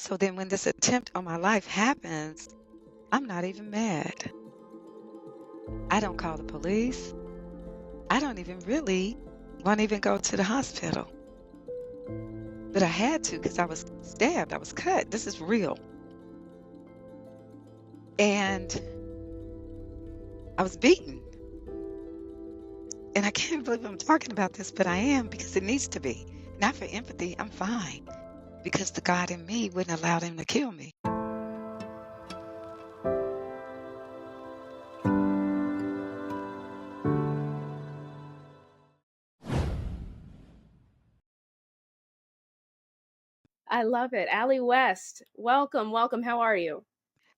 So then when this attempt on my life happens, I'm not even mad. I don't call the police. I don't even really want to even go to the hospital. But I had to because I was stabbed. I was cut. This is real. And I was beaten. And I can't believe I'm talking about this, but I am because it needs to be. Not for empathy. I'm fine because the God in me wouldn't allow them to kill me. I love it. Allie West, welcome, welcome. How are you?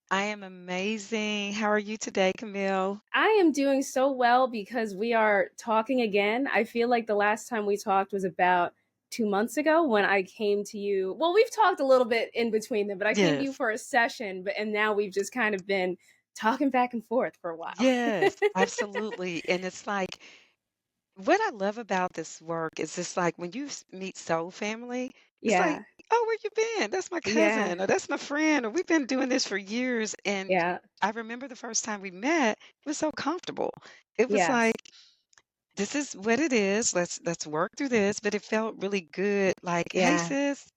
I am amazing. How are you today, Camille? I am doing so well because we are talking again. I feel like the last time we talked was about 2 months ago when I came to you. Well, we've talked a little bit in between them, but I came to you Yes. for a session, and now we've just kind of been talking back and forth for a while. Yes, absolutely. And it's like, what I love about this work is it's like when you meet soul family, it's like, Yeah, oh, where you been? That's my yeah, cousin, or that's my friend, or we've been doing this for years. And yeah, I remember the first time we met, it was so comfortable. It was like, yes, this is what it is. Let's work through this. But it felt really good. Like, hey, yeah, sis,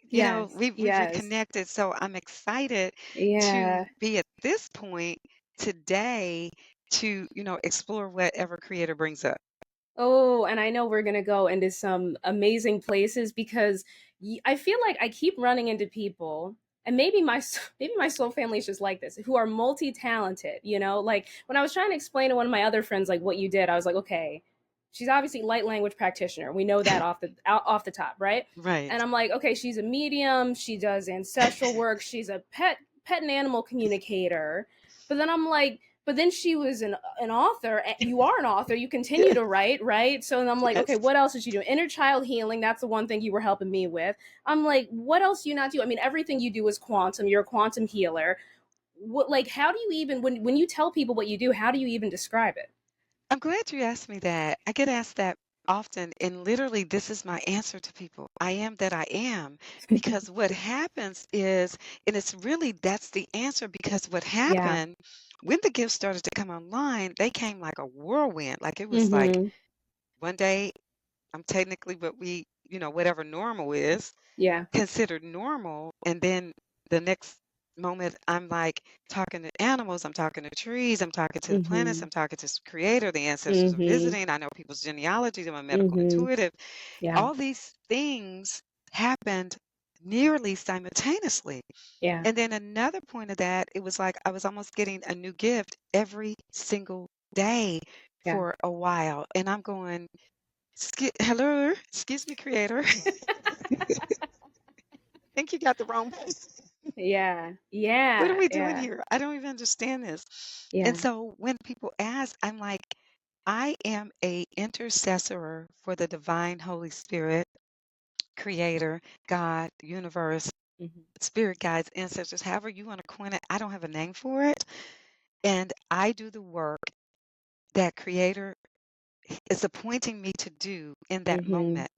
yes, we've yes, reconnected. So I'm excited to yeah. be at this point today to, explore whatever creator brings up. Oh, and I know we're going to go into some amazing places because I feel like I keep running into people, and maybe maybe my soul family is just like this, who are multi-talented, Like when I was trying to explain to one of my other friends like what you did, I was like, "Okay, she's obviously light language practitioner. We know that off the top, right?" And Right. I'm like, "Okay, she's a medium, she does ancestral work, she's a pet and animal communicator." But then I'm like, but then she was an author. You are an author. You continue Yes. to write, right? So then I'm like, okay, Yes. what else is she doing? Inner child healing. That's the one thing you were helping me with. I'm like, what else do you not do? I mean, everything you do is quantum. You're a quantum healer. What, like, how do you even when you tell people what you do? How do you even describe it? I'm glad you asked me that. I get asked that often, and literally, this is my answer to people. I am that I am. Because what happens is, and it's really that's the answer because what Yeah. happened when the gifts started to come online, they came like a whirlwind. Like it was like Mm-hmm. one day I'm technically what whatever normal is, Yeah. considered normal. And then the next moment, I'm like talking to animals, I'm talking to trees, I'm talking to the planets, Mm-hmm. I'm talking to creator, the ancestors are Mm-hmm. visiting. I know people's genealogies, I'm a medical Mm-hmm. intuitive. Yeah. All these things happened nearly simultaneously. Yeah. And then another point of that, it was like I was almost getting a new gift every single day Yeah. for a while. And I'm going, hello, excuse me, creator. Think you got the wrong place. Yeah. What are Yeah. we doing Yeah. here? I don't even understand this. And Yeah. so when people ask, I'm like, I am a intercessor for the divine Holy Spirit, creator, God, universe, Mm-hmm. spirit guides, ancestors, however you want to coin it. I don't have a name for it. And I do the work that creator is appointing me to do in that Mm-hmm. moment.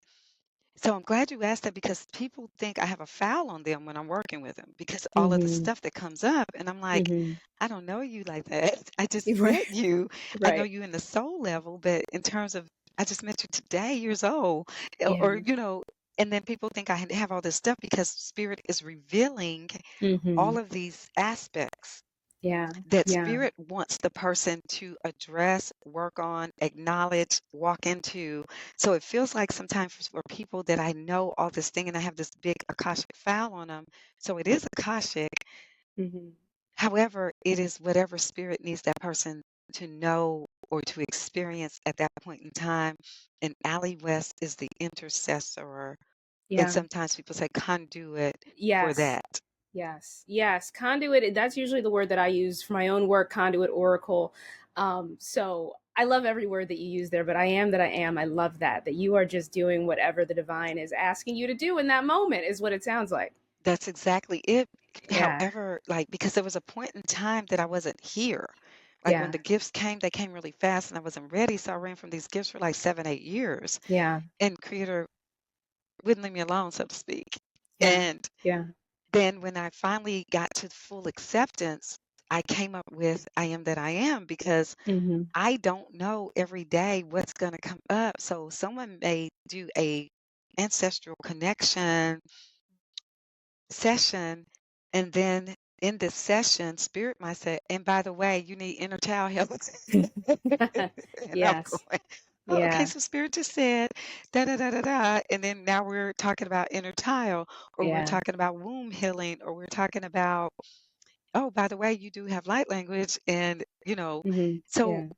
So I'm glad you asked that because people think I have a foul on them when I'm working with them because all of the Mm-hmm. stuff that comes up. And I'm like, Mm-hmm. I don't know you like that. I just Right. met you. I know Right. you in the soul level, but in terms of, I just met you today, years old, or, Yeah. and then people think I have all this stuff because spirit is revealing all Mm-hmm. of these aspects Yeah. that Yeah. spirit wants the person to address, work on, acknowledge, walk into. So it feels like sometimes for people that I know all this thing and I have this big Akashic file on them. So it is Akashic. Mm-hmm. However, it is whatever spirit needs that person to know or to experience at that point in time. And Allie West is the intercessor. And Yeah. sometimes people say conduit for Yes. that. Yes. Yes. Conduit, that's usually the word that I use for my own work, conduit oracle. So I love every word that you use there, but I am that I am. I love that you are just doing whatever the divine is asking you to do in that moment, is what it sounds like. That's exactly it. Yeah. However, like, because there was a point in time that I wasn't here. Like when Yeah. the gifts came, they came really fast and I wasn't ready. So I ran from these gifts for like 7, 8 years. Yeah. And Creator wouldn't leave me alone, so to speak. Yeah. And Yeah. then when I finally got to full acceptance, I came up with I am that I am, because Mhm. I don't know every day what's going to come up. So someone may do a ancestral connection session, and then in this session, spirit might say, and by the way, you need inner child help. And I'm Yes. going, oh, okay, Yeah. so spirit just said da da da da da, and then now we're talking about inner child, or we're Yeah. talking about womb healing, or we're talking about, oh, by the way, you do have light language, and Mhm. so Yeah.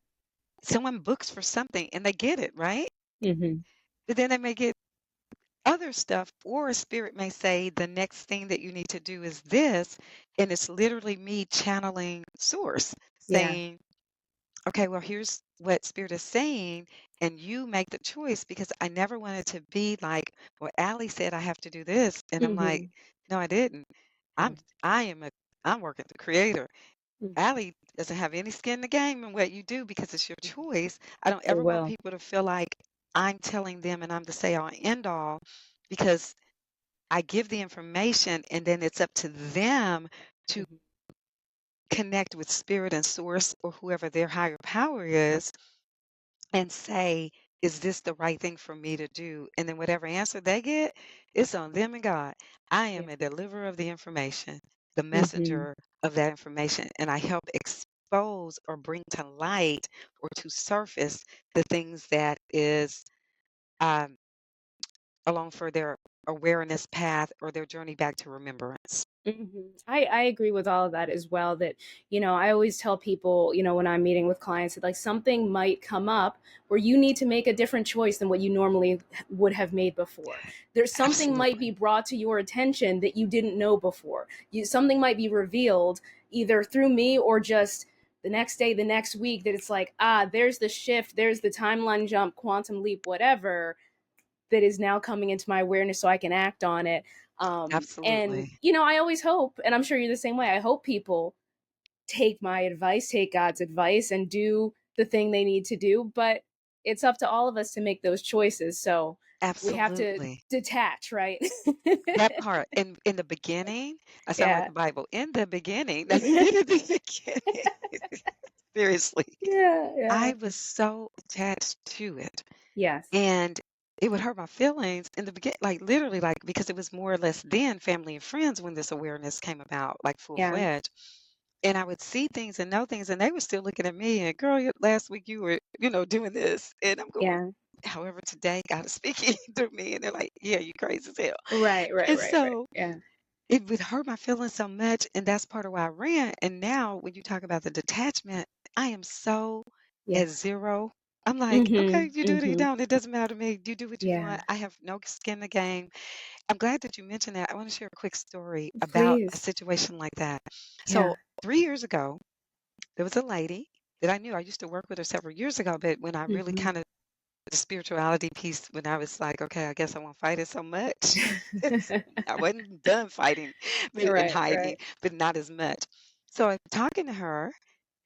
someone books for something and they get it, right? Mhm. But then they may get other stuff, or a spirit may say the next thing that you need to do is this, and it's literally me channeling source Yeah. saying, okay, well, here's what spirit is saying, and you make the choice, because I never wanted to be like, well, Allie said I have to do this, and I'm like, Mhm. no, I didn't. Yeah. I'm working the creator. Mhm. Allie doesn't have any skin in the game in what you do, because it's your choice. I don't Very ever want well. people to feel like I'm telling them and I'm the say all and end all, because I give the information and then it's up to them to Mhm. connect with spirit and source, or whoever their higher power is, and say, is this the right thing for me to do? And then whatever answer they get, it's on them and God. I Yeah. am a deliverer of the information, the Mhm. messenger of that information, and I help expose or bring to light or to surface the things that is um, along for their awareness path or their journey back to remembrance. I agree with all of that as well. That, I always tell people, when I'm meeting with clients, that like something might come up where you need to make a different choice than what you normally would have made before. There's something might Absolutely. be brought to your attention that you didn't know before. Something might be revealed either through me or just the next day, the next week, that it's like, there's the shift, there's the timeline jump, quantum leap, whatever, that is now coming into my awareness so I can act on it. And, Absolutely. I always hope, and I'm sure you're the same way, I hope people take my advice, take God's advice, and do the thing they need to do. But it's up to all of us to make those choices. So we have to Absolutely. detach, right? That part. In the beginning, I sound like Yeah. the Bible. In the beginning, in the beginning, seriously, Yeah. I Yeah. was so attached to it. Yes. And it would hurt my feelings in the beginning, like literally, like because it was more or less then family and friends when this awareness came about, like full Yeah. fledged. And I would see things and know things, and they were still looking at me and, girl, last week you were, doing this. And I'm going, Yeah. however, today God is speaking through me. And they're like, yeah, you crazy as hell. Right. Right. And Right. Right. so Yeah. it would hurt my feelings so much. And that's part of why I ran. And now when you talk about the detachment, I am so Yeah. at zero. I'm like, okay, Mhm. you do it or you Mhm. don't. It doesn't matter to me. You do what you Yeah. want. I have no skin in the game. I'm glad that you mentioned that. I want to share a quick story about a Please. situation like that. Yeah. So 3 years ago, there was a lady that I knew. I used to work with her several years ago, but when I really Mhm. kind of the spirituality piece, when I was like, okay, I guess I won't fight it so much. I wasn't done fighting and Right. hiding, Right. but not as much. So I'm talking to her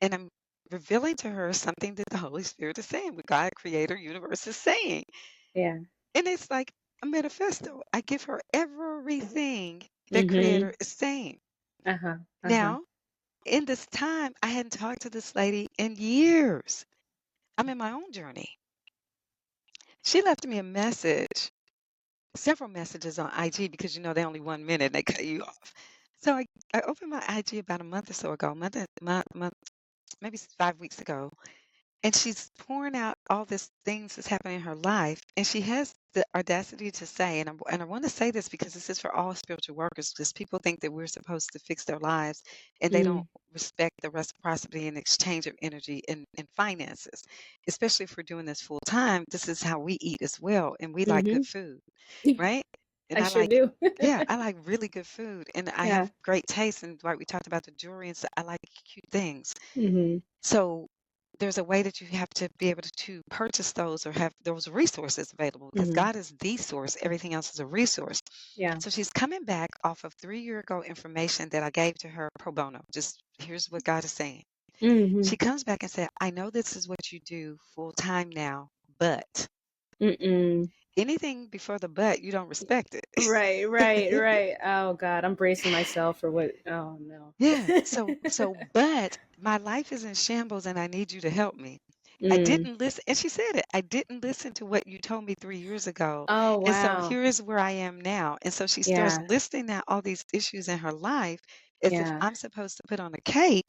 and I'm revealing to her something that the Holy Spirit is saying, what God, Creator, Universe is saying. Yeah. And it's like a manifesto. I give her everything that Mhm. Creator is saying. Uh-huh. Uh-huh. Now, in this time, I hadn't talked to this lady in years. I'm in my own journey. She left me a message, several messages on IG, because they're only 1 minute and they cut you off. So I opened my IG about a month or so ago, maybe 5 weeks ago, and she's pouring out all these things that's happening in her life, and she has the audacity to say, and I want to say this because this is for all spiritual workers, because people think that we're supposed to fix their lives, and they don't Mm. respect the reciprocity and exchange of energy and finances, especially if we're doing this full time. This is how we eat as well, and we like good Mhm. food, right? And I I sure like, do. yeah, I like really good food, and I Yeah. have great taste, and like we talked about the jewelry and stuff, I like cute things. Mhm. So there's a way that you have to be able to purchase those or have those resources available, because Mhm. God is the source. Everything else is a resource. Yeah. So she's coming back off of 3 year ago information that I gave to her pro bono. Just here's what God is saying. She Mhm. comes back and said, I know this is what you do full time now, but, Mm-mm. anything before the but, you don't respect it. Right, right, right. Oh God, I'm bracing myself for what. Oh no. Yeah. But my life is in shambles and I need you to help me. I Mm. didn't listen. And she said it. I didn't listen to what you told me 3 years ago. Oh And so wow. here is where I am now. And so she starts Yeah, listing out all these issues in her life as if yeah. I'm supposed to put on a cape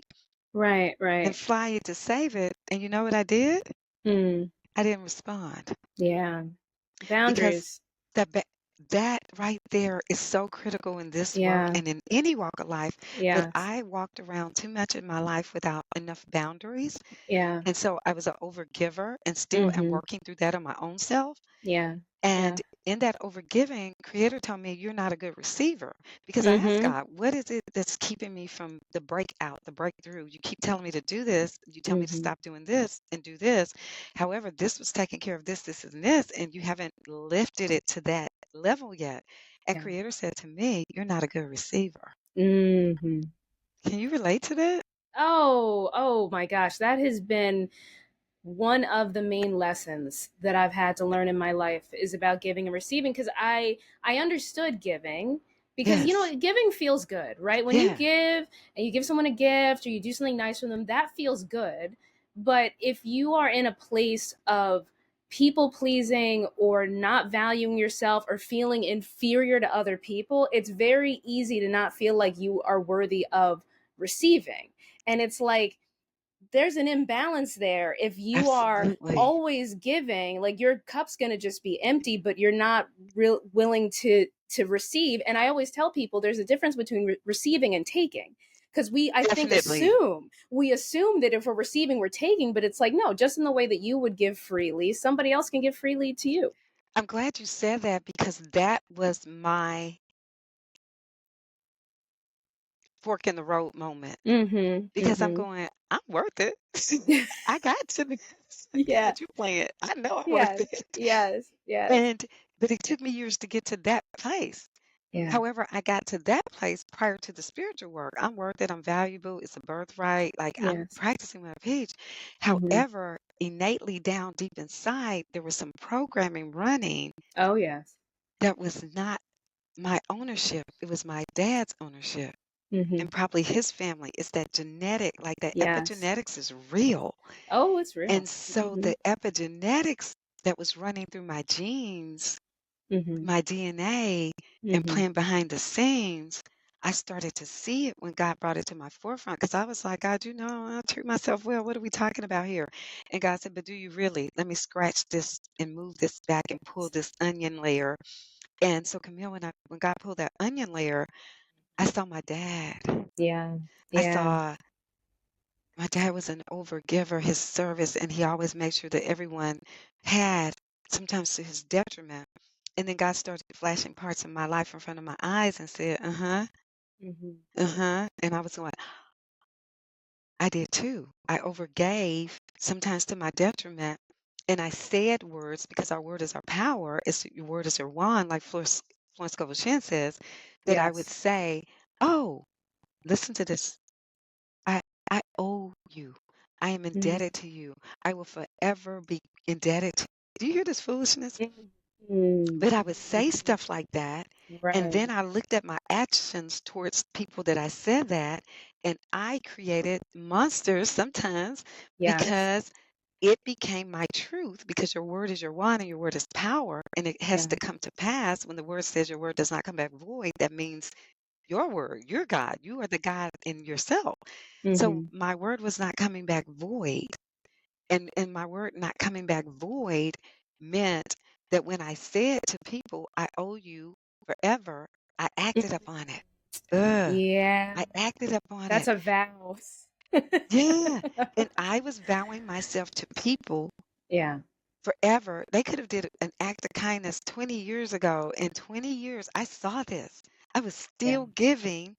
Right, and right. fly it to save it. And you know what I did? Mm. I didn't respond Yeah. because Boundaries. that ba- that right there is so critical in this work Yeah. and in any walk of life that Yes. I walked around too much in my life without enough boundaries. Yeah. And so I was an overgiver and still am Mhm. working through that on my own self. Yeah. Yeah. And in that overgiving, Creator told me you're not a good receiver because I asked Mhm. God, what is it that's keeping me from the breakout, the breakthrough? You keep telling me to do this. You tell me to Mhm. stop doing this and do this. However, this was taking care of this, this, and this, and you haven't lifted it to that level yet. And Yeah. Creator said to me, you're not a good receiver. Mhm. Can you relate to that? Oh, oh my gosh, that has been one of the main lessons that I've had to learn in my life is about giving and receiving because I understood giving because Yes. giving feels good, right? When you Yeah. give and you give someone a gift or you do something nice for them, that feels good. But if you are in a place of people pleasing or not valuing yourself or feeling inferior to other people, it's very easy to not feel like you are worthy of receiving. And it's like there's an imbalance there if you are Absolutely. always giving, like your cup's going to just be empty but you're not willing to receive. And I always tell people there's a difference between receiving and taking, because I think Definitely. we assume that if we're receiving we're taking, but it's like no, just in the way that you would give freely, somebody else can give freely to you. I'm glad you said that because that was my fork in the road moment. Mhm. Because I'm Mhm. going, I'm worth it. I got to this. Yeah. God, you playing. I know I'm worth Yes. it. Yes. Yes. And but it took me years to get to that place. Yeah. However, I got to that place prior to the spiritual work. I'm worth it. I'm valuable. It's a birthright. Like I'm Yes. practicing what I preach. Mhm. However, innately down deep inside, there was some programming running Oh yes. that was not my ownership. It was my dad's ownership Mhm. and probably his family. It's that genetic, like that Yes. epigenetics is real. Oh, it's real. And so Mhm. the epigenetics that was running through my genes, Mhm. my DNA, and Mhm. playing behind the scenes, I started to see it when God brought it to my forefront. Because I was like, God, I treat myself well. What are we talking about here? And God said, but do you really? Let me scratch this and move this back and pull this onion layer. And so, Camille, when God pulled that onion layer, I saw my dad. Yeah. I Yeah. saw my dad was an overgiver, his service, and he always made sure that everyone had, sometimes to his detriment. And then God started flashing parts of my life in front of my eyes and said, uh-huh, Mhm. uh-huh. And I was going, I did too. I overgave, sometimes to my detriment. And I said words because our word is our power. Your word is your wand, like Florence Scovel Shinn says, that I would Yes. say, oh, listen to this. I I owe you. I am Mhm. indebted to you. I will forever be indebted to. Do you hear this foolishness? Mhm. But I would say stuff like that, and Right. then I looked at my actions towards people that I said that, and I created monsters sometimes Yes. because it became my truth because your word is your wand and your word is power, and it has Yeah. to come to pass. When the word says your word does not come back void, that means your word, your God. You are the God in yourself. So Mhm. my word was not coming back void. And my word not coming back void meant that when I said to people, I owe you forever, I acted Mhm. upon it. Ugh. Yeah. I acted upon That's it. a vow. Yeah. And I was vowing myself to people Yeah. forever. They could have did an act of kindness 20 years ago. In 20 years, I saw this. I was Yeah. still giving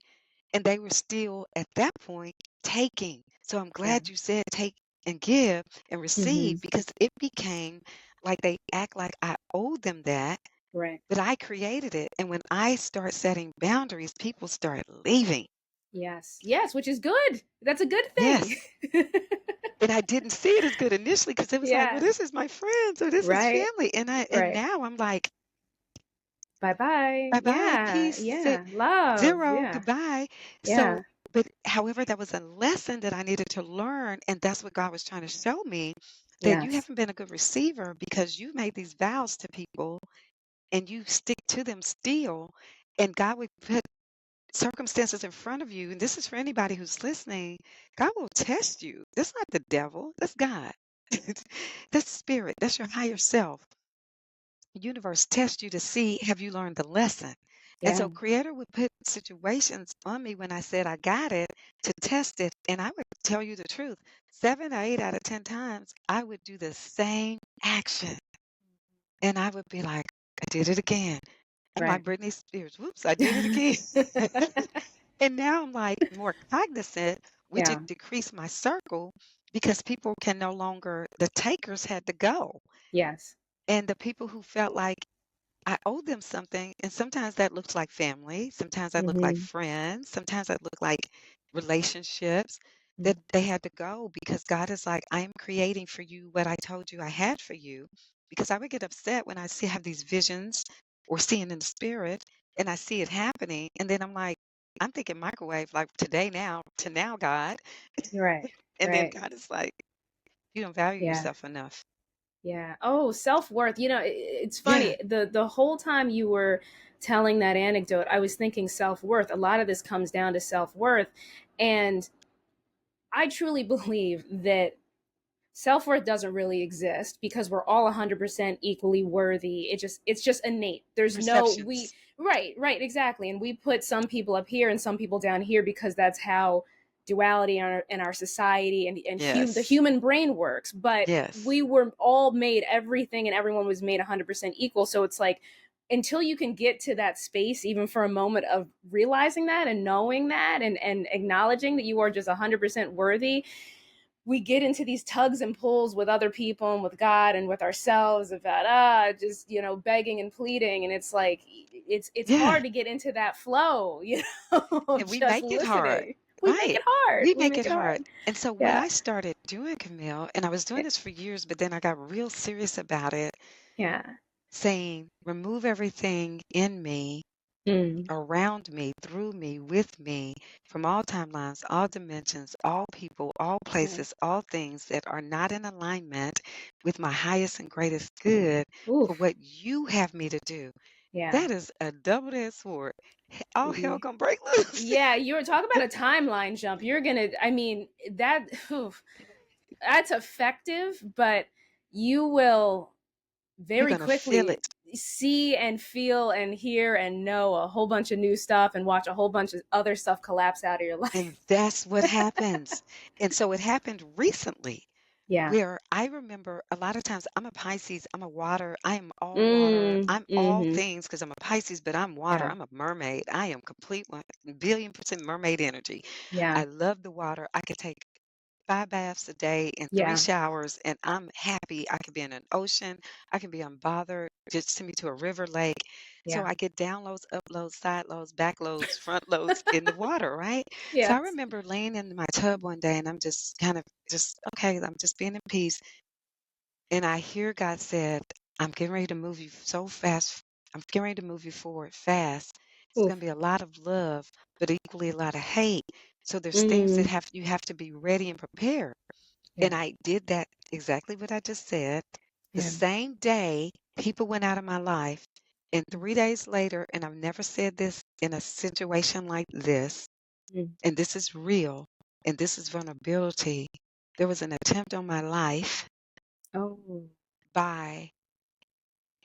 and they were still at that point taking. So I'm Yeah. glad you said take and give and receive Mhm. because it became like they act like I owed them that, Right. but I created it. And when I start setting boundaries, people start leaving. Yes. Yes, which is good. That's a good thing. Yes. And I didn't see it as good initially because it was like, well, Yeah. this is my friends or this is Right. family. And Right. now I'm like, Bye-bye. bye-bye, Yeah. peace, Yeah. Love. zero, Yeah. goodbye. So, Yeah. but however, that was a lesson that I needed to learn, and that's what God was trying to show me, that you Yes. haven't been a good receiver because you made these vows to people and you stick to them still, and God would put circumstances in front of you, and this is for anybody who's listening. God will test you. That's not the devil, that's God. That's spirit, that's your higher self. The universe tests you to see, have you learned the lesson? And Yeah. so creator would put situations on me when I said I got it to test it, and I would tell you the truth. 7 or 8 out of 10 times I would do the same action, and I would be like, I did it again. I'm like Right. Britney Spears. Whoops, I did it again. And now I'm like more cognizant, which Yeah. it decreased my circle because people can no longer, the takers had to go. Yes. And the people who felt like I owe them something, and sometimes that looks like family, sometimes that look like Mhm. friends, sometimes that look like relationships, that Mhm. they had to go because God is like, I am creating for you what I told you I had for you. Because I would get upset when I see have these visions or seeing in the spirit and I see it happening. And then I'm like, I'm thinking microwave like today now to now, God. Right. And then Right. God is like, you don't value Yeah. yourself enough. Yeah. Oh, self-worth. It's Yeah, funny. The whole time you were telling that anecdote, I was thinking self-worth. A lot of this comes down to self-worth. And I truly believe that self-worth doesn't really exist because we're all 100% equally worthy. It's just innate. There's no we perceptions. right, exactly. And we put some people up here and some people down here because that's how duality in our society and the Yes, human brain works. But yes. we were all made, everything and everyone was made 100% equal. So it's like until you can get to that space, even for a moment, of realizing that and knowing that and acknowledging that you are just 100% worthy, we get into these tugs and pulls with other people and with God and with ourselves about just begging and pleading, and it's like it's Yeah. hard to get into that flow, And we just make it hard. listening. We make Right. it hard. We We make make it it hard. hard. And so what Yeah. I started doing, Camille, and I was doing this for years, but then I got real serious about it, Yeah. saying, remove everything in me, Mm. around me, through me, with me, from all timelines, all dimensions, all people, all Right. places, all things that are not in alignment with my highest and greatest good for Oof. what you have me to do. Yeah. That is a double-edged sword. All hell gonna break loose. Yeah, you were talking about a timeline jump. You're gonna, I mean, that oof, that's effective, but you will You're very gonna feel quickly it. see and feel and hear and know a whole bunch of new stuff and watch a whole bunch of other stuff collapse out of your And life. that's what happens. And so it happened recently Yeah. where I remember a lot of times I'm a Pisces, I'm a water, I am all water, Mm. I'm all Mm-hmm. things because I'm a Pisces, but I'm water, Yeah. I'm a mermaid. I am complete 1 billion% mermaid energy. Yeah. I love the water. I could take 5 baths a day and 3 showers, and I'm happy. I could be in an ocean. I can be unbothered. Just send me to a river, lake. So Yeah. I get downloads, uploads, side loads, back loads, front loads in the water, right? So I Yes. remember laying in my tub one day, and I'm just kind of just okay. I'm just being in peace, and I hear God said, "I'm getting ready to move you so fast. I'm getting ready to move you forward fast. It's going Oof. to be a lot of love, but equally a lot of hate. So there's things that Mm. have you have to be ready and prepared." And Yeah. I did that exactly what I just said. The Yeah. same day, people went out of my life. And Mm. 3 days later, and I've never said this in a situation like this, Mm. and this is real, and this is vulnerability. There was an attempt on my life Oh. by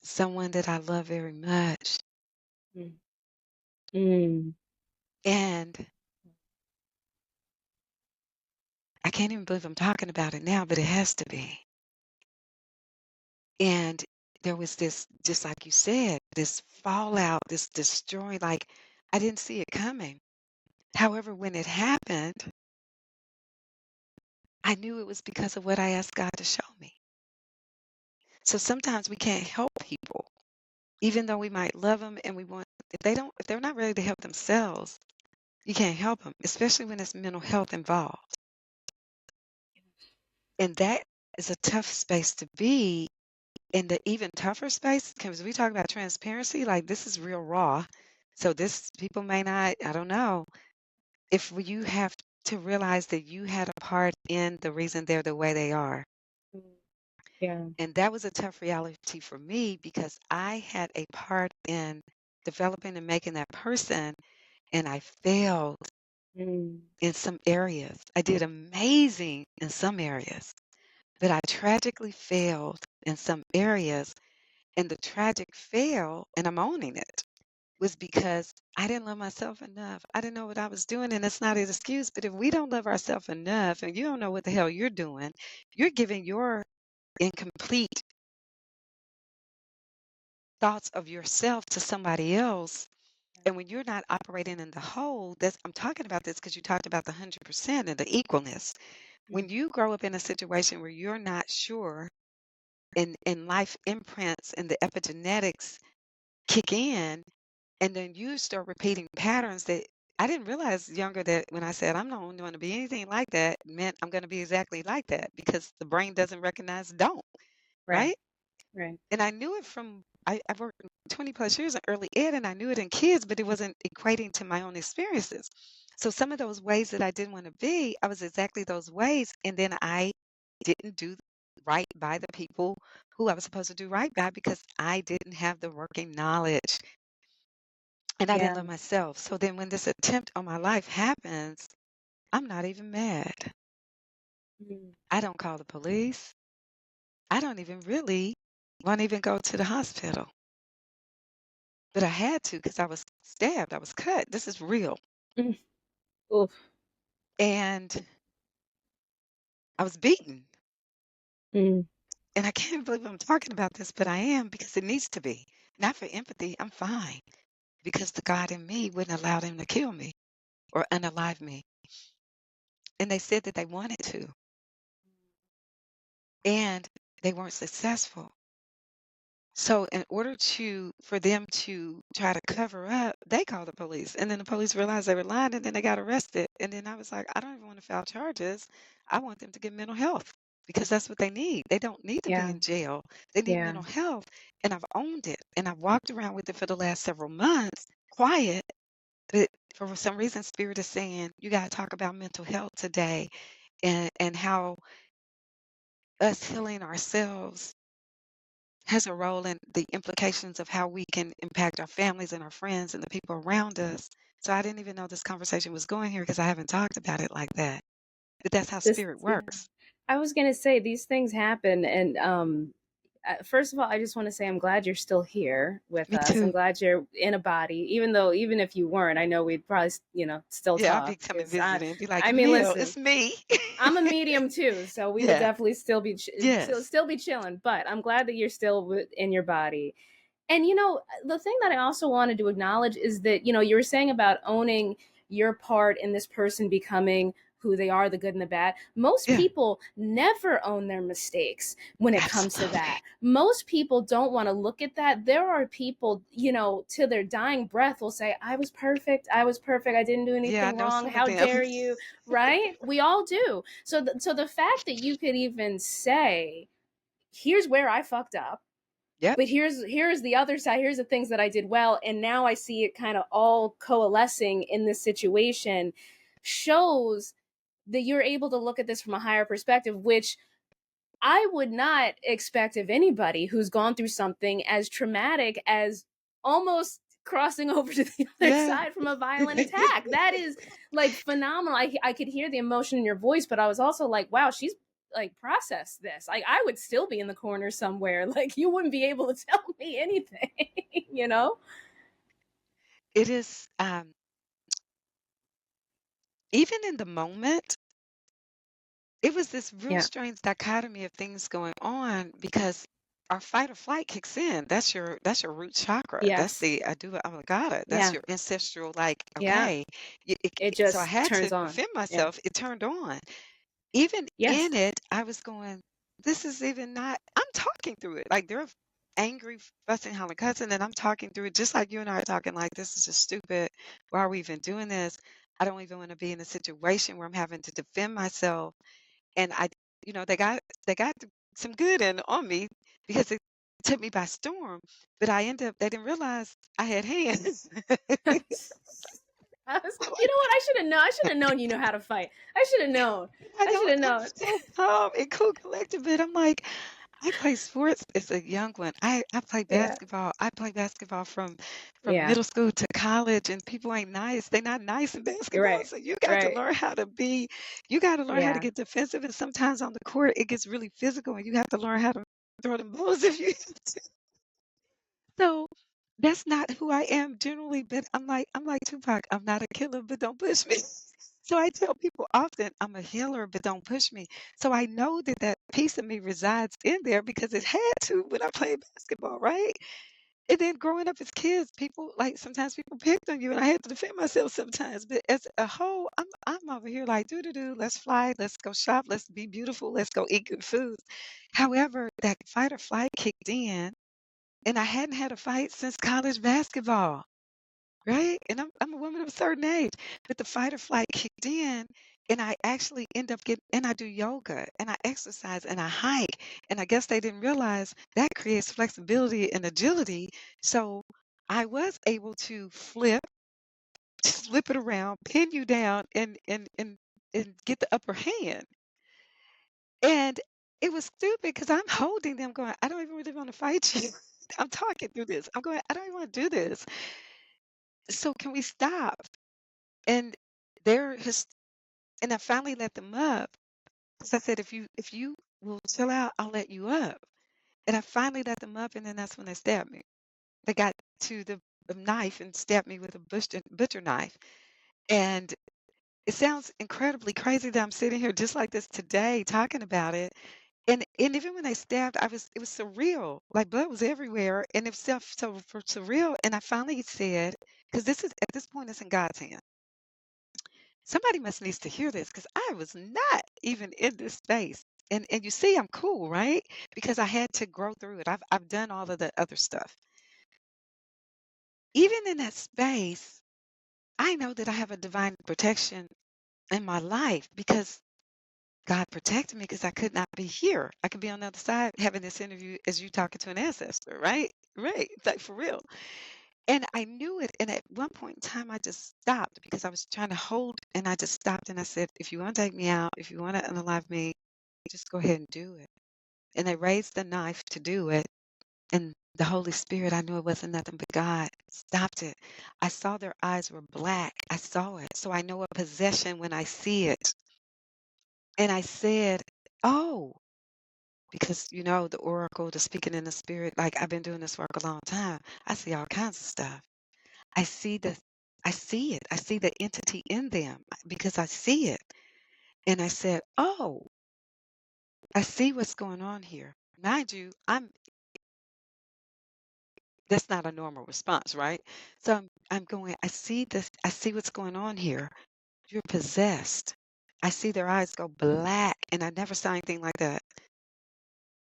someone that I love very much. Mm. Mm. And I can't even believe I'm talking about it now, but it has to be. And there was this, just like you said, this fallout, this destroying, like I didn't see it coming. However, when it happened, I knew it was because of what I asked God to show me. So sometimes we can't help people, even though we might love them and we want, if they're not ready to help themselves, You can't help them, especially when it's mental health involved. And that is a tough space to be. And the even tougher space, because we talk about transparency, like this is real raw. So this people may not, I don't know, if you have to realize that you had a part in the reason they're the way they are. Mm. Yeah. And that was a tough reality for me because I had a part in developing and making that person, and I failed Mm. in some areas. I did amazing in some areas, but I tragically failed in some areas. And the tragic fail, and I'm owning it, was because I didn't love myself enough. I didn't know what I was doing, and it's not an excuse. But if we don't love ourselves enough and you don't know what the hell you're doing, you're giving your incomplete thoughts of yourself to somebody else. And when you're not operating in the whole, that's I'm talking about this because you talked about the 100% and the equalness. Mm. When you grow up in a situation where you're not sure and life imprints and the epigenetics kick in, and then you start repeating patterns that I didn't realize younger that when I said I'm not going to be anything like that meant I'm going to be exactly like that because the brain doesn't recognize don't, Right. right? Right. And I knew it from I've worked 20 plus years in early ed and I knew it in kids, but it wasn't equating to my own experiences. So some of those ways that I didn't want to be, I was exactly those ways. And then I didn't do right by the people who I was supposed to do right by because I didn't have the working knowledge and I didn't Yeah. love myself. So then when this attempt on my life happens, I'm not even mad. Mm. I don't call the police. I don't even really want to even go to the hospital. But I had to because I was stabbed. I was cut. This is real. Mm. Oof. And I was beaten. Mm. And I can't believe I'm talking about this, but I am because it needs to be. Not for empathy. I'm fine because the God in me wouldn't allow them to kill me or unalive me. And they said that they wanted to. And they weren't successful. So in order for them to try to cover up, they called the police. And then the police realized they were lying and then they got arrested. And then I was like, I don't even want to file charges. I want them to get mental health because that's what they need. They don't need to be Yeah. in jail. They need Yeah. mental health. And I've owned it. And I've walked around with it for the last several months, quiet. But for some reason, Spirit is saying, you got to talk about mental health today and how us healing ourselves has a role in the implications of how we can impact our families and our friends and the people around us. So I didn't even know this conversation was going here because I haven't talked about it like that. But that's how This. spirit Yeah. works. I was gonna say these things happen, and first of all, I just want to say I'm glad you're still here with Me us. I'm too. glad you're in a body, even if you weren't, I know we'd probably still Yeah, I'll talk be coming because I visiting and be like, I mean, Camille, listen, it's me. I'm a medium too, so we would Yeah. definitely Yes. still be chilling. But I'm glad that you're still in your body. And the thing that I also wanted to acknowledge is that you were saying about owning your part in this person becoming who they are, the good and the bad. Most Yeah. people never own their mistakes when it comes to Absolutely. that. Most people don't want to look at that. There are people, to their dying breath will say, I was perfect. I was perfect. I didn't do Yeah, I anything know wrong. some of How them. dare you? Right? We all do. So the fact that you could even say, here's where I fucked up, Yep. but here's the other side, here's the things that I did well, and now I see it kind of all coalescing in this situation, shows that you're able to look at this from a higher perspective, which I would not expect of anybody who's gone through something as traumatic as almost crossing over to the other Yeah. side from a violent attack. That is like phenomenal. I could hear the emotion in your voice, but I was also like, wow, she's like processed this. Like I would still be in the corner somewhere. Like you wouldn't be able to tell me anything, you know? It is even in the moment, it was this real Yeah. strange dichotomy of things going on because our fight or flight kicks in. That's your root chakra. That's Yes. the I do it. Oh my God, that's Yeah. your ancestral. Like Yeah. okay, It so I just had to turns on. defend Yeah. myself. It turned on. Even Yes. in it, I was going. This is even not. I'm talking through it. Like they're angry, fussing, hollering, cussing, and I'm talking through it just like you and I are talking. Like this is just stupid. Why are we even doing this? I don't even want to be in a situation where I'm having to defend myself. And they got some good in on me because it took me by storm. But they didn't realize I had hands. You know what? I should have known. I should have known you know how to fight. I should have known. I I should don't. have I'm known. so calm and cool, collected, but I'm like, I play sports as a young one. I play Yeah. basketball. I play basketball from Yeah. middle school to college, and people ain't nice. They're not nice in You're basketball, right. so you got to Right. learn how to be. You got to learn how to Yeah. get defensive, and sometimes on the court it gets really physical, and you have to learn how to throw them blows if you. So that's not who I am generally, but I'm like Tupac. I'm not a killer, but don't push me. So I tell people often I'm a healer, but don't push me. So I know that that piece of me resides in there because it had to when I played basketball, right? And then growing up as kids, people like sometimes people picked on you, and I had to defend myself sometimes. But as a whole, I'm over here like do do do. Let's fly. Let's go shop. Let's be beautiful. Let's go eat good food. However, that fight or flight kicked in, and I hadn't had a fight since college basketball. Right? And I'm a woman of a certain age, but the fight or flight kicked in, and I actually end up getting and I do yoga and I exercise and I hike. And I guess they didn't realize that creates flexibility and agility. So I was able to flip it around, pin you down and get the upper hand. And it was stupid because I'm holding them going, I don't even really want to fight you. I'm talking through this. I'm going, I don't even want to do this. So can we stop? And they're his and I finally let them up because I said, if you will chill out, I'll let you up. And I finally let them up, and then that's when they stabbed me. They got to the knife and stabbed me with a butcher knife. And it sounds incredibly crazy that I'm sitting here just like this today talking about it. And even when they stabbed, it was surreal. Like blood was everywhere, and it was so surreal. And I finally said, because this is at this point, it's in God's hand. Somebody must needs to hear this because I was not even in this space. And you see, I'm cool, right? Because I had to grow through it. I've done all of the other stuff. Even in that space, I know that I have a divine protection in my life because God protected me because I could not be here. I could be on the other side having this interview as you talking to an ancestor, right? Right. Like for real. And I knew it. And at one point in time, I just stopped because I was trying to hold, and I just stopped and I said, if you want to take me out, if you want to unalive me, just go ahead and do it. And they raised the knife to do it. And the Holy Spirit, I knew it wasn't nothing but God, stopped it. I saw their eyes were black. I saw it. So I know a possession when I see it. And I said, oh, because the oracle, the speaking in the spirit, like I've been doing this work a long time. I see all kinds of stuff. I see the I see it. I see the entity in them because I see it. And I said, "Oh, I see what's going on here." Mind you, that's not a normal response, right? So I'm going, I see this, I see what's going on here. You're possessed. I see their eyes go black, and I never saw anything like that.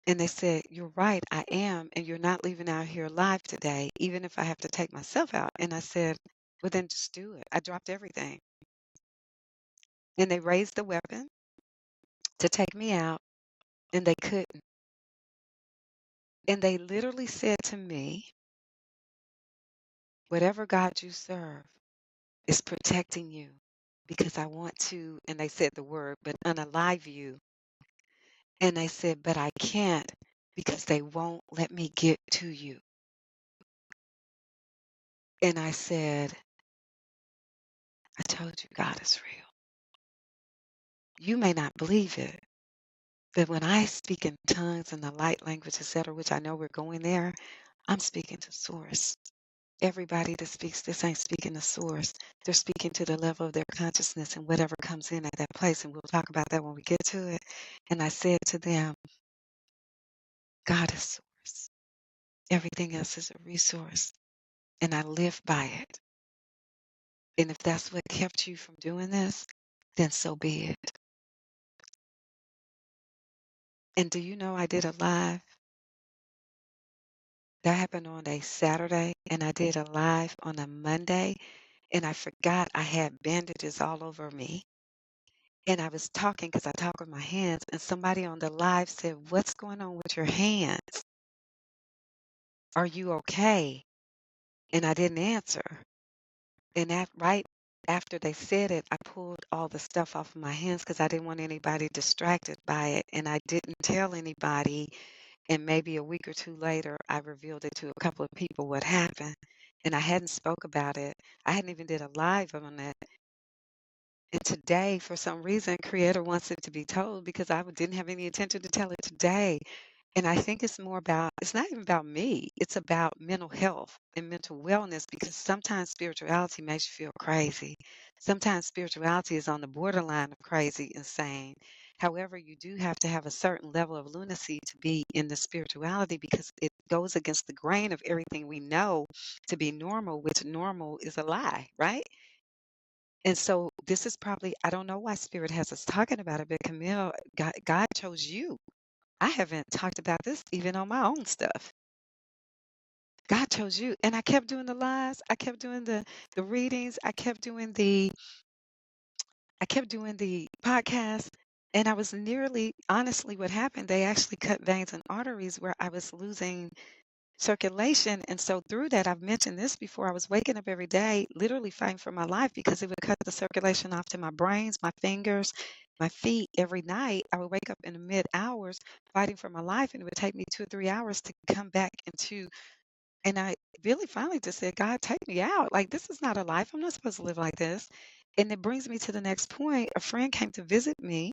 And they said, "You're right, I am, and you're not leaving out here alive today, even if I have to take myself out." And I said, "Well, then just do it." I dropped everything. And they raised the weapon to take me out, and they couldn't. And they literally said to me, whatever God you serve is protecting you because I want to, and they said the word, but unalive you. And they said, but I can't because they won't let me get to you. And I said, I told you God is real. You may not believe it, but when I speak in tongues and the light language, etc., which I know we're going there, I'm speaking to source. Everybody that speaks this ain't speaking to source. They're speaking to the level of their consciousness and whatever comes in at that place. And we'll talk about that when we get to it. And I said to them, God is source. Everything else is a resource. And I live by it. And if that's what kept you from doing this, then so be it. And do you know I did a live? That happened on a Saturday, and I did a live on a Monday. and I forgot I had bandages all over me. And I was talking because I talk with my hands, and somebody on the live said, "What's going on with your hands? Are you okay?" And I didn't answer. And right after they said it, I pulled all the stuff off of my hands because I didn't want anybody distracted by it. And I didn't tell anybody. And maybe a week or two later, I revealed it to a couple of people what happened. And I hadn't spoke about it. I hadn't even did a live on it. And today, for some reason, Creator wants it to be told because I didn't have any intention to tell it today. And I think it's more about, it's not even about me. It's about mental health and mental wellness because sometimes spirituality makes you feel crazy. Sometimes spirituality is on the borderline of crazy, insane. However, you do have to have a certain level of lunacy to be in the spirituality because it goes against the grain of everything we know to be normal, which normal is a lie, right? And so this is probably, I don't know why Spirit has us talking about it, but Camille, God chose you. I haven't talked about this even on my own stuff. God chose you. And I kept doing the lives. I kept doing the readings. I kept doing the podcast. And I was nearly, honestly, what happened, they actually cut veins and arteries where I was losing circulation. And so through that, I've mentioned this before, I was waking up every day, literally fighting for my life because it would cut the circulation off to my brains, my fingers, my feet every night. I would wake up in the mid hours fighting for my life, and it would take me 2 or 3 hours to come back into. And I really finally just said, God, take me out. Like, this is not a life. I'm not supposed to live like this. And it brings me to the next point. A friend came to visit me.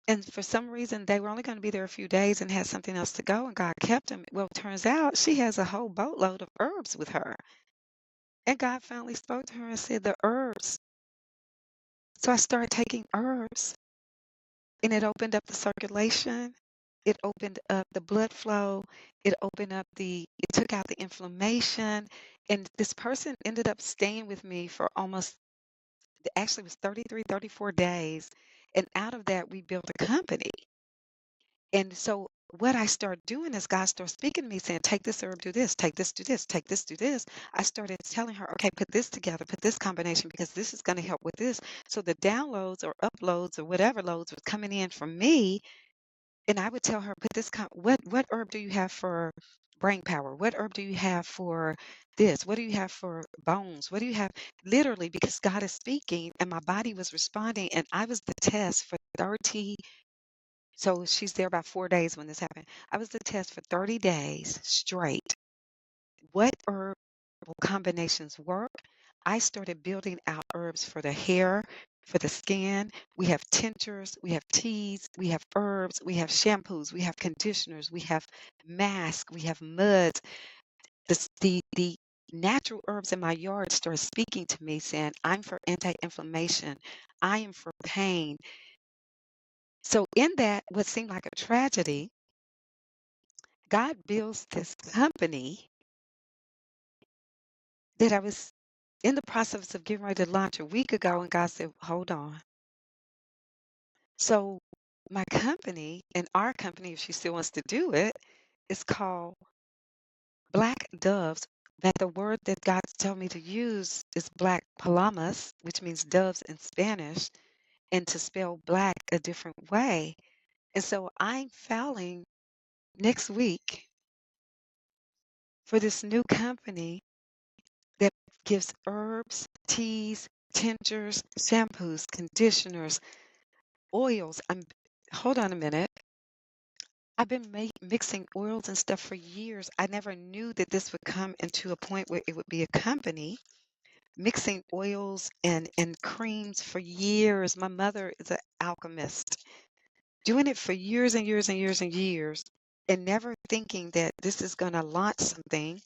And for some reason, they were only going to be there a few days and had something else to go, and God kept them. Well, it turns out she has a whole boatload of herbs with her. And God finally spoke to her and said, the herbs. So I started taking herbs, and it opened up the circulation. It opened up the blood flow. It took out the inflammation. And this person ended up staying with me for almost, actually, it was 33, 34 days. And out of that, we built a company. And so what I started doing is God started speaking to me saying, take this herb, do this, take this, do this, take this, do this. I started telling her, okay, put this together, put this combination because this is going to help with this. So the downloads or uploads or whatever loads was coming in from me. And I would tell her, put this, what herb do you have for brain power? What herb do you have for this? What do you have for bones? What do you have? Literally, because God is speaking and my body was responding. And I was the test for 30. So she's there about 4 days when this happened. I was the test for 30 days straight. What herbal combinations work? I started building out herbs for the hair, for the skin. We have tinctures, we have teas, we have herbs, we have shampoos, we have conditioners, we have masks, we have muds. The natural herbs in my yard started speaking to me saying, I'm for anti-inflammation. I am for pain. So in that, what seemed like a tragedy, God builds this company that I was in the process of getting ready to launch a week ago, and God said, hold on. So my company and our company, if she still wants to do it, is called Black Doves. But the word that God's told me to use is Black Palomas, which means doves in Spanish, and to spell black a different way. And so I'm filing next week for this new company that gives herbs, teas, tinctures, shampoos, conditioners, oils. Hold on a minute. I've been mixing oils and stuff for years. I never knew that this would come into a point where it would be a company mixing oils and creams for years. My mother is an alchemist, doing it for years and years and years and years, and never thinking that this is going to launch something.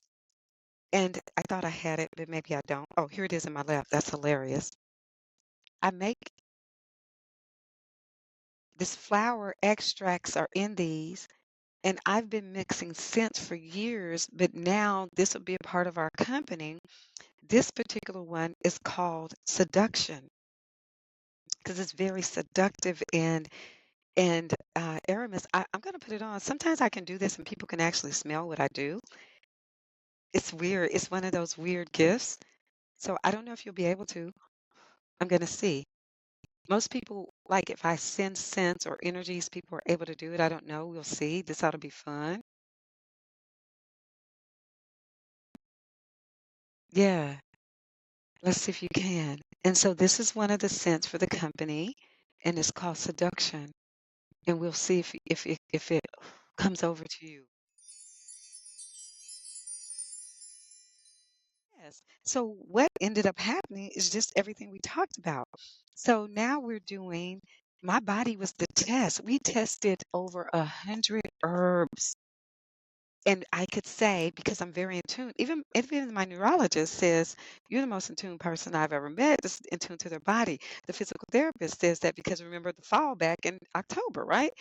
And I thought I had it, but maybe I don't. Oh, here it is in my lap. That's hilarious. I make this flower extracts are in these, and I've been mixing scents for years, but now this will be a part of our company. This particular one is called Seduction because it's very seductive and Aramis. I'm going to put it on. Sometimes I can do this and people can actually smell what I do. It's weird. It's one of those weird gifts. So I don't know if you'll be able to. I'm going to see. Most people, like if I send sense or energies, people are able to do it. I don't know. We'll see. This ought to be fun. Yeah. Let's see if you can. And so this is one of the scents for the company, and it's called seduction. And we'll see if it comes over to you. Yes. So what ended up happening is just everything we talked about. So now we're doing, my body was the test. We tested over 100 herbs. And I could say, because I'm very in tune, even my neurologist says, you're the most in tune person I've ever met, that's in tune to their body. The physical therapist says that because remember the fall back in October, right?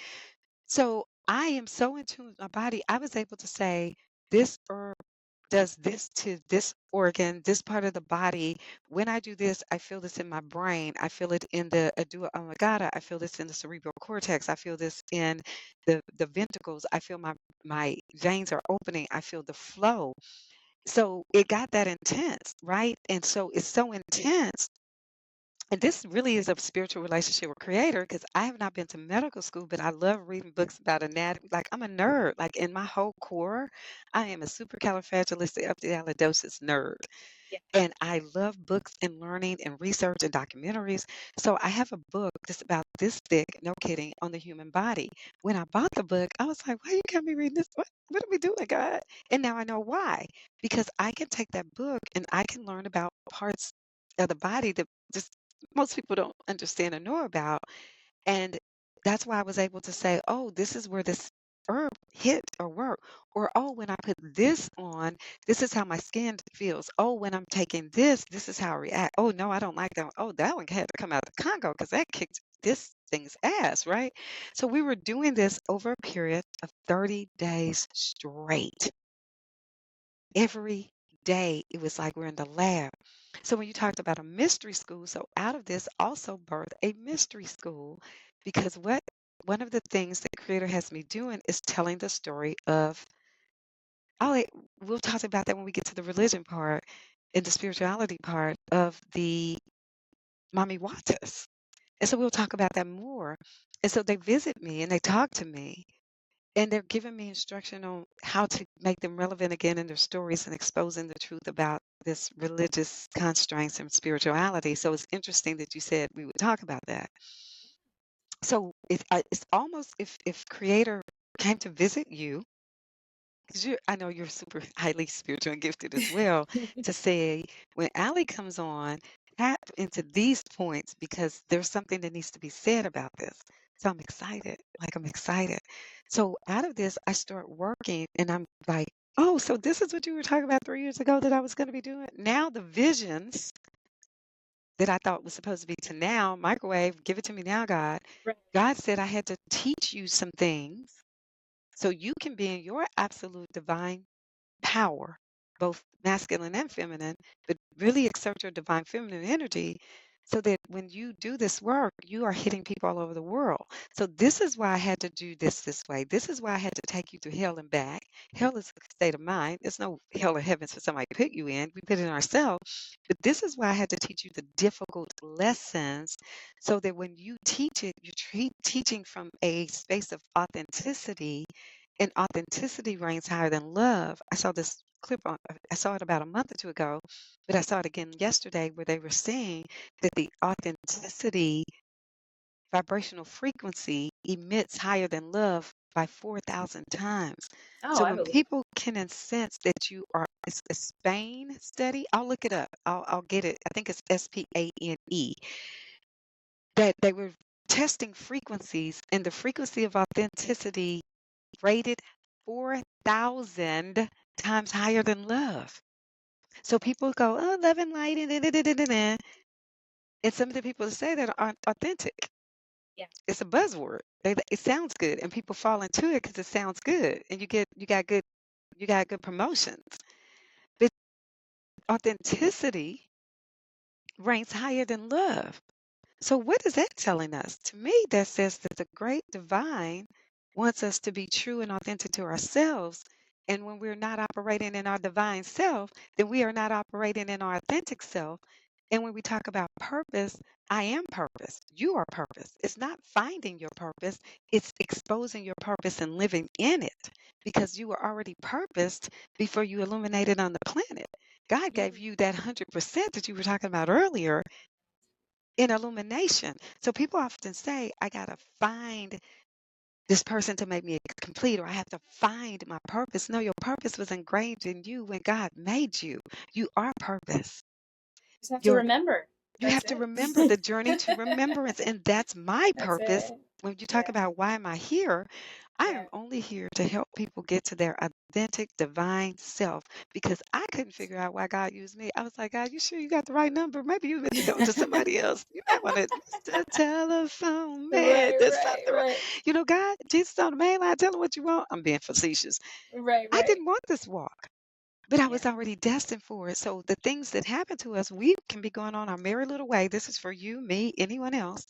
So I am so in tune with my body, I was able to say, this herb does this to this organ, this part of the body. When I do this, I feel this in my brain. I feel it in the adua oblongata. I feel this in the cerebral cortex. I feel this in the ventricles. I feel my veins are opening. I feel the flow. So it got that intense, right? And so it's so intense. And this really is a spiritual relationship with creator because I have not been to medical school, but I love reading books about anatomy. Like I'm a nerd. Like in my whole core, I am a supercalifragilisticexpialidocious nerd. Yeah. And I love books and learning and research and documentaries. So I have a book that's about this thick, no kidding, on the human body. When I bought the book, I was like, why you got me reading this? What are we doing, God? And now I know why. Because I can take that book and I can learn about parts of the body that just most people don't understand or know about. And that's why I was able to say, oh, this is where this herb hit or work. Or, oh, when I put this on, this is how my skin feels. Oh, when I'm taking this, this is how I react. Oh, no, I don't like that one. Oh, that one had to come out of the Congo because that kicked this thing's ass, right? So we were doing this over a period of 30 days straight. Every day, it was like we're in the lab. So when you talked about a mystery school, so out of this also birthed a mystery school because what one of the things that Creator has me doing is telling the story of oh we'll talk about that when we get to the religion part and the spirituality part of the Mami Watas. And so we'll talk about that more. And so they visit me and they talk to me and they're giving me instruction on how to make them relevant again in their stories and exposing the truth about this religious constraints and spirituality. So it's interesting that you said we would talk about that. So it's almost if Creator came to visit you, because I know you're super highly spiritual and gifted as well, to say when Allie comes on, tap into these points because there's something that needs to be said about this. So I'm excited. Like I'm excited. So out of this, I start working and I'm like, oh, so this is what you were talking about 3 years ago that I was going to be doing. Now the visions that I thought was supposed to be to now, microwave, give it to me now, God. Right. God said I had to teach you some things so you can be in your absolute divine power, both masculine and feminine, but really exert your divine feminine energy so that when you do this work, you are hitting people all over the world. So this is why I had to do this way. This is why I had to take you through hell and back. Hell is a state of mind. There's no hell or heavens for somebody to put you in. We put it in ourselves. But this is why I had to teach you the difficult lessons so that when you teach it, you're teaching from a space of authenticity and authenticity reigns higher than love. I saw this clip on, I saw it about a month or two ago, but I saw it again yesterday where they were saying that the authenticity vibrational frequency emits higher than love by 4,000 times. Oh, So I when believe. people can sense that you are, it's a Spain study, I'll look it up. I'll get it. I think it's SPANE, that they were testing frequencies and the frequency of authenticity rated 4,000 times higher than love. So people go, oh, love and light, and, da, da, da, da, da, and some of the people that say that aren't authentic. Yeah. It's a buzzword. It sounds good, and people fall into it because it sounds good, and you got good promotions. But authenticity ranks higher than love. So what is that telling us? To me, that says that the great divine wants us to be true and authentic to ourselves And when we're not operating in our divine self, then we are not operating in our authentic self. And when we talk about purpose, I am purpose. You are purpose. It's not finding your purpose, it's exposing your purpose and living in it because you were already purposed before you illuminated on the planet. God gave you that 100% that you were talking about earlier in illumination. So people often say, I got to find this person to make me complete, or I have to find my purpose. No, your purpose was ingrained in you when God made you. You are purpose. Just have to Your remember. You That's have to remember it. the journey to remembrance, and that's my That's purpose. it. When you talk Yeah. about why am I here, I Yeah. am only here to help people get to their authentic divine self because I couldn't figure out why God used me. I was like, God, you sure you got the right number? Maybe you've been talking to somebody else. You might want to the telephone man. Right, There's right, something wrong. right. God, Jesus on the main line, tell him what you want. I'm being facetious. Right, I right. didn't want this walk. But I Yeah. was already destined for it. So the things that happen to us, we can be going on our merry little way. This is for you, me, anyone else.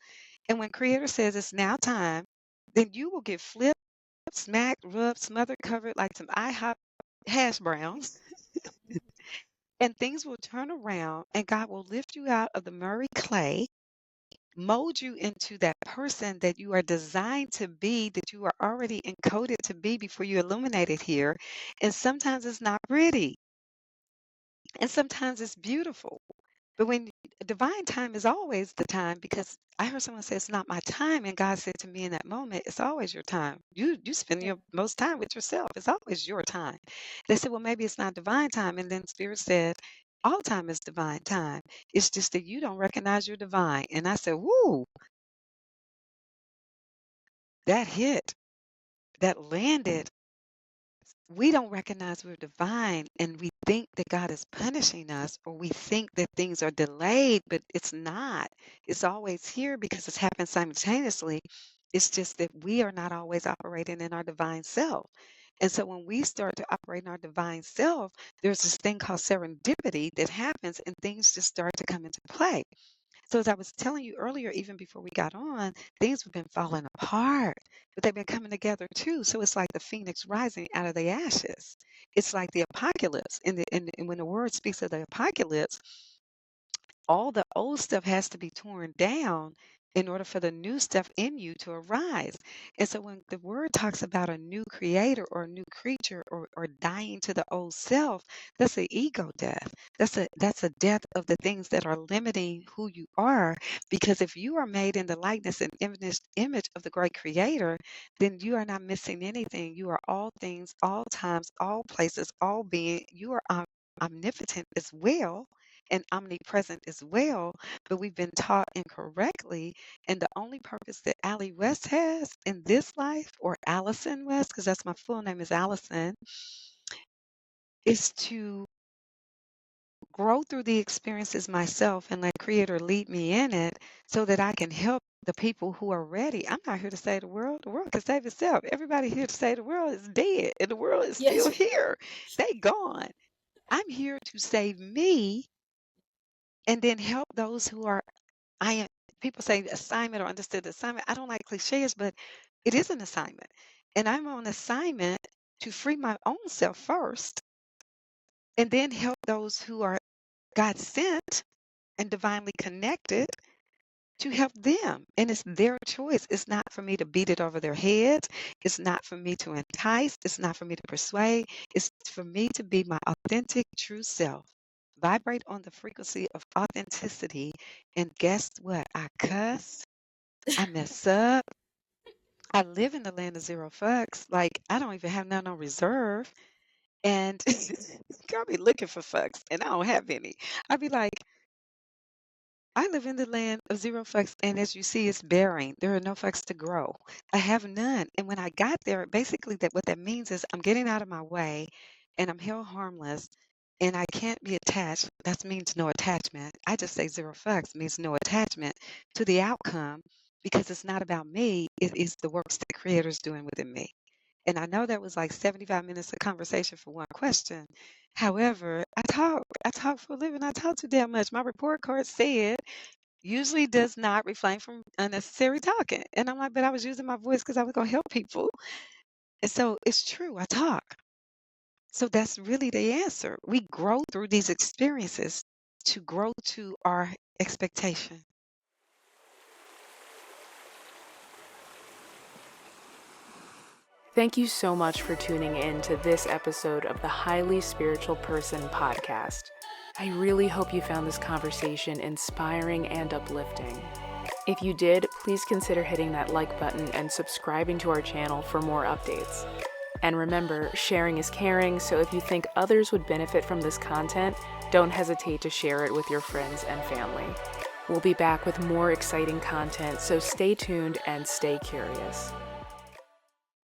And when Creator says it's now time, then you will get flipped, smacked, rubbed, smothered, covered like some IHOP hash browns. And things will turn around and God will lift you out of the murray clay, mold you into that person that you are designed to be, that you are already encoded to be before you illuminate it here. And sometimes it's not pretty. And sometimes it's beautiful. But when divine time is always the time, because I heard someone say it's not my time, and God said to me in that moment, it's always your time. You spend Yeah. your most time with yourself. It's always your time. They said, well, maybe it's not divine time. And then Spirit said, all time is divine time. It's just that you don't recognize you're divine. And I said, woo, that hit, that landed. We don't recognize we're divine and we think that God is punishing us, or we think that things are delayed, but it's not. It's always here because it's happened simultaneously. It's just that we are not always operating in our divine self. And so when we start to operate in our divine self, there's this thing called serendipity that happens and things just start to come into play. So as I was telling you earlier, even before we got on, things have been falling apart, but they've been coming together too. So it's like the phoenix rising out of the ashes. It's like the apocalypse. And when the word speaks of the apocalypse, all the old stuff has to be torn down in order for the new stuff in you to arise. And so when the word talks about a new creator or a new creature, or dying to the old self, that's an ego death. That's a death of the things that are limiting who you are. Because if you are made in the likeness and image of the great creator, then you are not missing anything. You are all things, all times, all places, all being. You are omnipotent as well and omnipresent as well, but we've been taught incorrectly. And the only purpose that Allie West has in this life, or Allison West, because that's my full name is Allison, is to grow through the experiences myself and let Creator lead me in it so that I can help the people who are ready. I'm not here to save the world. The world can save itself. Everybody here to save the world is dead, and the world is still Yes. here. They gone. I'm here to save me and then help those who are I am people say assignment or understood assignment. I don't like cliches, but it is an assignment. And I'm on assignment to free my own self first and then help those who are God sent and divinely connected to help them. And it's their choice. It's not for me to beat it over their heads. It's not for me to entice. It's not for me to persuade. It's for me to be my authentic, true self. Vibrate on the frequency of authenticity. And guess what? I cuss. I mess up. I live in the land of zero fucks. Like, I don't even have none on reserve. And girl be looking for fucks, and I don't have any. I'd be like, I live in the land of zero fucks, and as you see, it's bearing. There are no fucks to grow. I have none. And when I got there, basically that what that means is I'm getting out of my way and I'm held harmless and I can't be attached. That means no attachment. I just say zero fucks means no attachment to the outcome because it's not about me. It is the works that Creator's doing within me. And I know that was like 75 minutes of conversation for one question. However, I talk for a living. I talk too damn much. My report card said usually does not refrain from unnecessary talking. And I'm like, but I was using my voice because I was going to help people. And so it's true. I talk. So that's really the answer. We grow through these experiences to grow to our expectation. Thank you so much for tuning in to this episode of the Highly Spiritual Person podcast. I really hope you found this conversation inspiring and uplifting. If you did, please consider hitting that like button and subscribing to our channel for more updates. And remember, sharing is caring, so if you think others would benefit from this content, don't hesitate to share it with your friends and family. We'll be back with more exciting content, so stay tuned and stay curious.